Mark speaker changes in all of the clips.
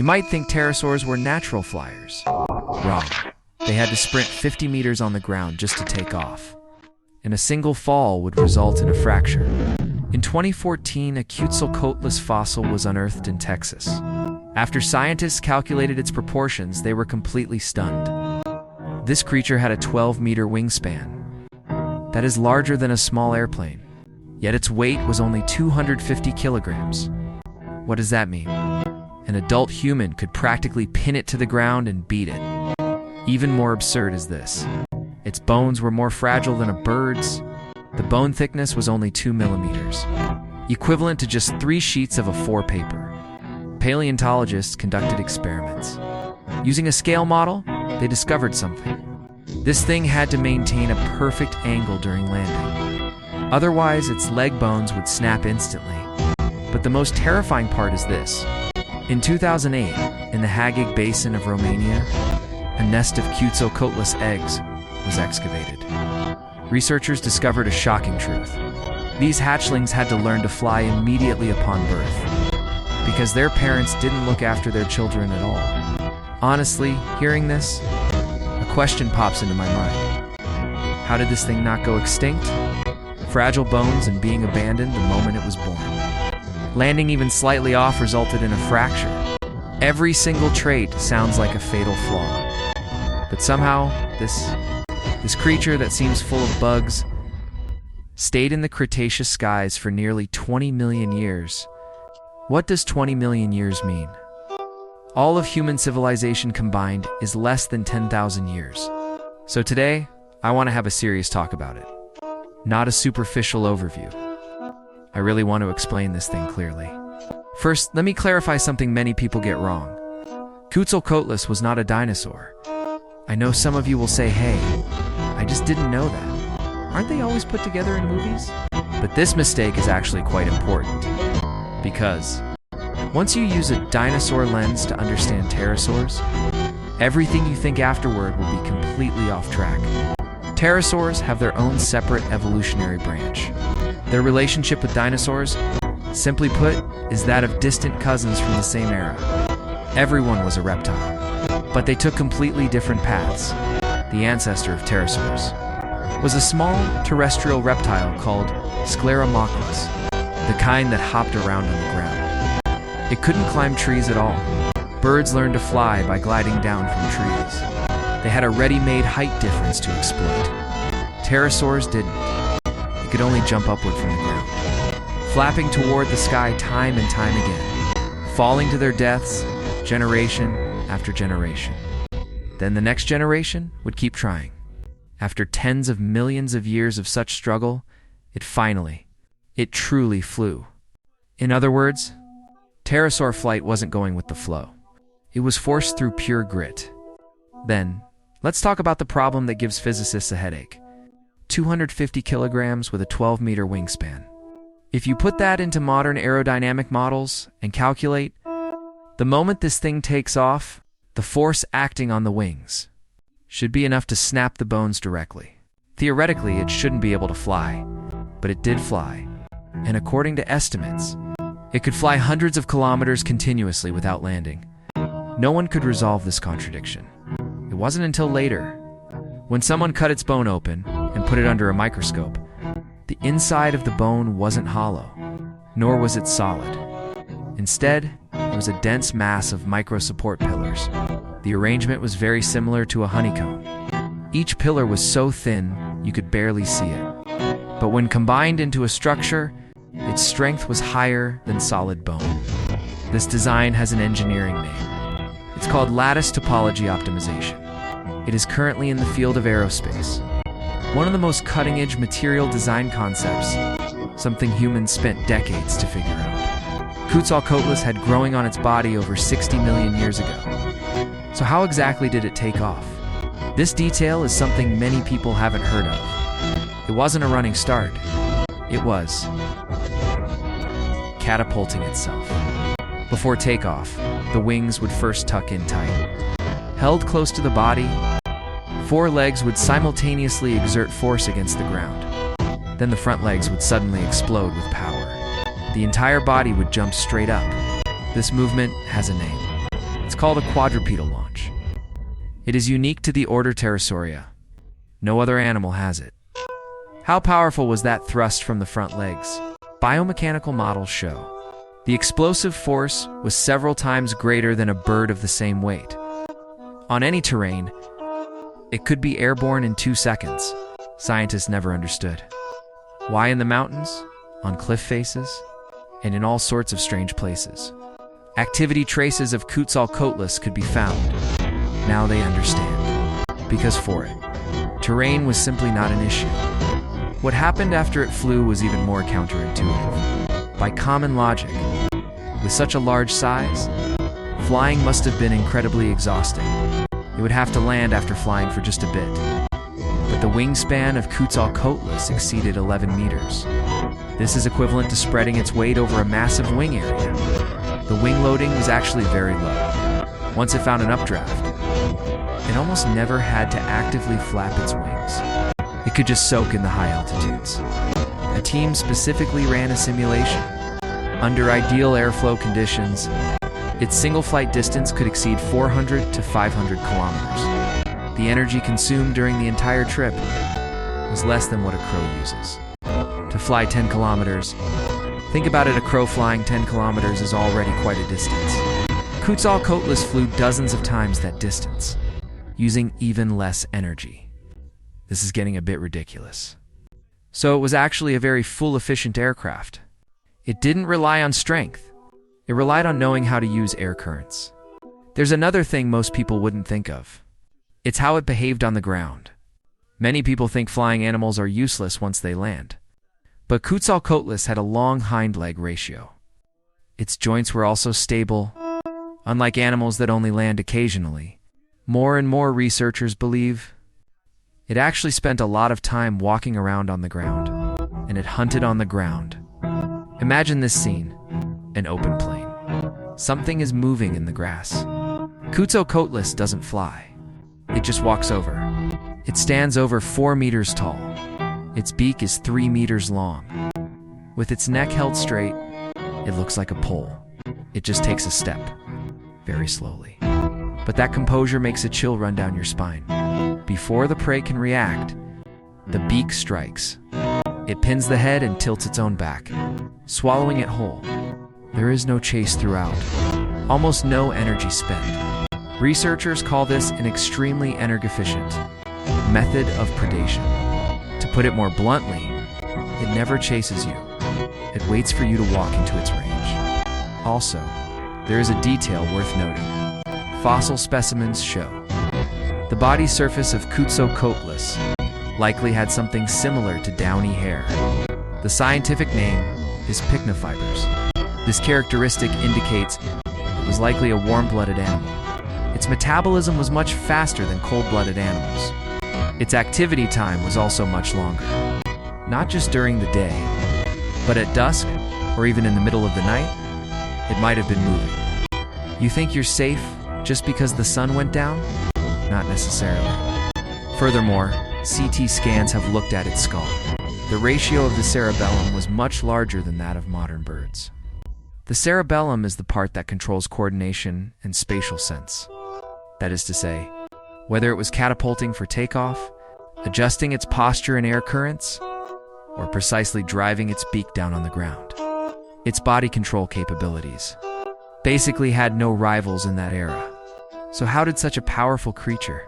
Speaker 1: You might think pterosaurs were natural flyers. Wrong. They had to sprint 50 meters on the ground just to take off. And a single fall would result in a fracture. In 2014, a Quetzalcoatlus fossil was unearthed in Texas. After scientists calculated its proportions, they were completely stunned. This creature had a 12-meter wingspan. That is larger than a small airplane. Yet its weight was only 250 kilograms. What does that mean? An adult human could practically pin it to the ground and beat it. Even more absurd is this. Its bones were more fragile than a bird's. The bone thickness was only 2 millimeters, equivalent to just 3 sheets of A4 paper. Paleontologists conducted experiments. Using a scale model, they discovered something. This thing had to maintain a perfect angle during landing. Otherwise, its leg bones would snap instantly. But the most terrifying part is this. In 2008, in the Hagig Basin of Romania, a nest of Quetzalcoatlus eggs was excavated. Researchers discovered a shocking truth. These hatchlings had to learn to fly immediately upon birth, because their parents didn't look after their children at all. Honestly, hearing this, a question pops into my mind. How did this thing not go extinct? Fragile bones and being abandoned the moment it was born. Landing even slightly off resulted in a fracture. Every single trait sounds like a fatal flaw. But somehow, this creature that seems full of bugs stayed in the Cretaceous skies for nearly 20 million years. What does 20 million years mean? All of human civilization combined is less than 10,000 years. So today, I want to have a serious talk about it. Not a superficial overview. I really want to explain this thing clearly. First, let me clarify something many people get wrong. Quetzalcoatlus was not a dinosaur. I know some of you will say, hey, I just didn't know that. Aren't they always put together in movies? But this mistake is actually quite important. Because once you use a dinosaur lens to understand pterosaurs, everything you think afterward will be completely off track. Pterosaurs have their own separate evolutionary branch. Their relationship with dinosaurs, simply put, is that of distant cousins from the same era. Everyone was a reptile, but they took completely different paths. The ancestor of pterosaurs was a small terrestrial reptile called Scleromachus, the kind that hopped around on the ground. It couldn't climb trees at all. Birds learned to fly by gliding down from trees. They had a ready-made height difference to exploit. Pterosaurs didn't. They could only jump upward from the ground, flapping toward the sky time and time again, falling to their deaths generation after generation. Then the next generation would keep trying. After tens of millions of years of such struggle, it truly flew. In other words, pterosaur flight wasn't going with the flow. It was forced through pure grit. Then, let's talk about the problem that gives physicists a headache. 250 kilograms with a 12-meter wingspan. If you put that into modern aerodynamic models and calculate, the moment this thing takes off, the force acting on the wings should be enough to snap the bones directly. Theoretically, it shouldn't be able to fly, but it did fly. And according to estimates, it could fly hundreds of kilometers continuously without landing. No one could resolve this contradiction. It wasn't until later, when someone cut its bone open and put it under a microscope, the inside of the bone wasn't hollow, nor was it solid. Instead, it was a dense mass of micro-support pillars. The arrangement was very similar to a honeycomb. Each pillar was so thin, you could barely see it. But when combined into a structure, its strength was higher than solid bone. This design has an engineering name. It's called lattice topology optimization. It is currently in the field of aerospace. One of the most cutting-edge material design concepts, something humans spent decades to figure out. Quetzalcoatlus had growing on its body over 60 million years ago. So how exactly did it take off? This detail is something many people haven't heard of. It wasn't a running start. It was catapulting itself. Before takeoff, the wings would first tuck in tight. Held close to the body, 4 legs would simultaneously exert force against the ground. Then the front legs would suddenly explode with power. The entire body would jump straight up. This movement has a name. It's called a quadrupedal launch. It is unique to the order Pterosauria. No other animal has it. How powerful was that thrust from the front legs? Biomechanical models show the explosive force was several times greater than a bird of the same weight. On any terrain, it could be airborne in 2 seconds. Scientists never understood. Why in the mountains, on cliff faces, and in all sorts of strange places? Activity traces of Quetzalcoatlus could be found. Now they understand. Because for it, terrain was simply not an issue. What happened after it flew was even more counterintuitive. By common logic, with such a large size, flying must have been incredibly exhausting. It would have to land after flying for just a bit. But the wingspan of Quetzalcoatlus exceeded 11 meters. This is equivalent to spreading its weight over a massive wing area. The wing loading was actually very low. Once it found an updraft, it almost never had to actively flap its wings. It could just soak in the high altitudes. A team specifically ran a simulation. Under ideal airflow conditions, its single flight distance could exceed 400 to 500 kilometers. The energy consumed during the entire trip was less than what a crow uses. To fly 10 kilometers, think about it, a crow flying 10 kilometers is already quite a distance. Quetzalcoatlus flew dozens of times that distance, using even less energy. This is getting a bit ridiculous. So it was actually a very fuel-efficient aircraft. It didn't rely on strength. It relied on knowing how to use air currents. There's another thing most people wouldn't think of. It's how it behaved on the ground. Many people think flying animals are useless once they land. But Quetzalcoatlus had a long hind leg ratio. Its joints were also stable, unlike animals that only land occasionally. More and more researchers believe it actually spent a lot of time walking around on the ground, and it hunted on the ground. Imagine this scene, an open plain. Something is moving in the grass. Quetzalcoatlus doesn't fly. It just walks over. It stands over 4 meters tall. Its beak is 3 meters long. With its neck held straight, it looks like a pole. It just takes a step, very slowly. But that composure makes a chill run down your spine. Before the prey can react, the beak strikes. It pins the head and tilts its own back, swallowing it whole. There is no chase throughout, almost no energy spent. Researchers call this an extremely energy-efficient method of predation. To put it more bluntly, it never chases you. It waits for you to walk into its range. Also, there is a detail worth noting. Fossil specimens show the body surface of Quetzalcoatlus likely had something similar to downy hair. The scientific name is pycnofibers. This characteristic indicates it was likely a warm-blooded animal. Its metabolism was much faster than cold-blooded animals. Its activity time was also much longer. Not just during the day, but at dusk, or even in the middle of the night, it might have been moving. You think you're safe just because the sun went down? Not necessarily. Furthermore, CT scans have looked at its skull. The ratio of the cerebellum was much larger than that of modern birds. The cerebellum is the part that controls coordination and spatial sense. That is to say, whether it was catapulting for takeoff, adjusting its posture in air currents, or precisely driving its beak down on the ground. Its body control capabilities basically had no rivals in that era. So how did such a powerful creature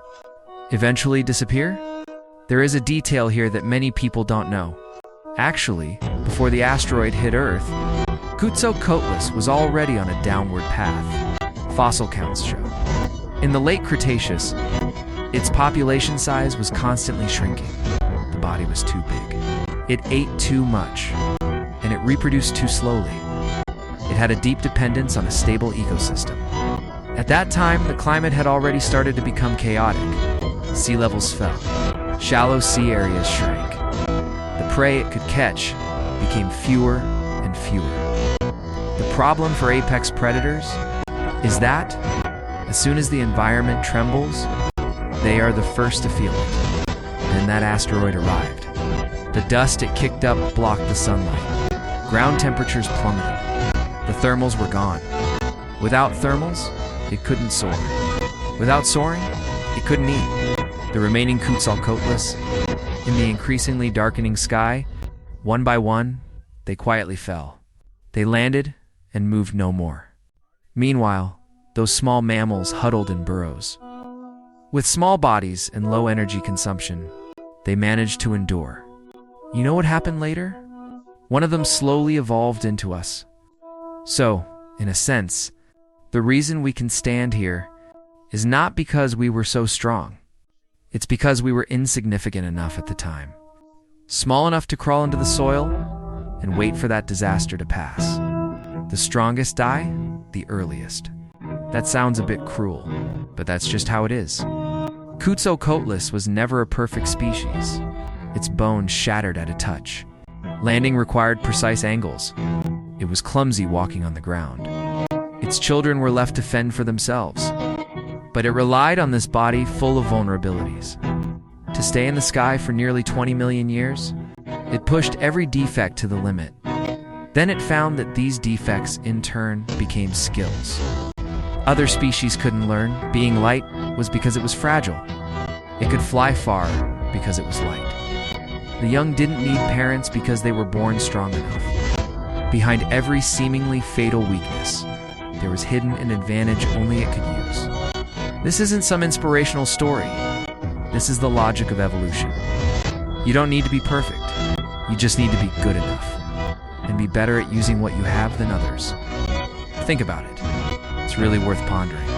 Speaker 1: eventually disappear? There is a detail here that many people don't know. Actually, before the asteroid hit Earth, Quetzalcoatlus was already on a downward path. Fossil counts show. In the late Cretaceous, its population size was constantly shrinking. The body was too big. It ate too much, and it reproduced too slowly. It had a deep dependence on a stable ecosystem. At that time, the climate had already started to become chaotic. Sea levels fell. Shallow sea areas shrank. The prey it could catch became fewer and fewer. The problem for apex predators is that, as soon as the environment trembles, they are the first to feel it. And that asteroid arrived. The dust it kicked up blocked the sunlight. Ground temperatures plummeted. The thermals were gone. Without thermals, it couldn't soar. Without soaring, it couldn't eat. The remaining Quetzalcoatlus, in the increasingly darkening sky, one by one, they quietly fell. They landed and moved no more. Meanwhile, those small mammals huddled in burrows. With small bodies and low energy consumption, they managed to endure. You know what happened later? One of them slowly evolved into us. So, in a sense, the reason we can stand here is not because we were so strong. It's because we were insignificant enough at the time. Small enough to crawl into the soil and wait for that disaster to pass. The strongest die the earliest. That sounds a bit cruel, but that's just how it is. Quetzalcoatlus was never a perfect species. Its bones shattered at a touch. Landing required precise angles. It was clumsy walking on the ground. Its children were left to fend for themselves. But it relied on this body full of vulnerabilities. To stay in the sky for nearly 20 million years, it pushed every defect to the limit. Then it found that these defects, in turn, became skills. Other species couldn't learn. Being light was because it was fragile. It could fly far because it was light. The young didn't need parents because they were born strong enough. Behind every seemingly fatal weakness, there was hidden an advantage only it could use. This isn't some inspirational story. This is the logic of evolution. You don't need to be perfect. You just need to be good enough and be better at using what you have than others. Think about it. It's really worth pondering.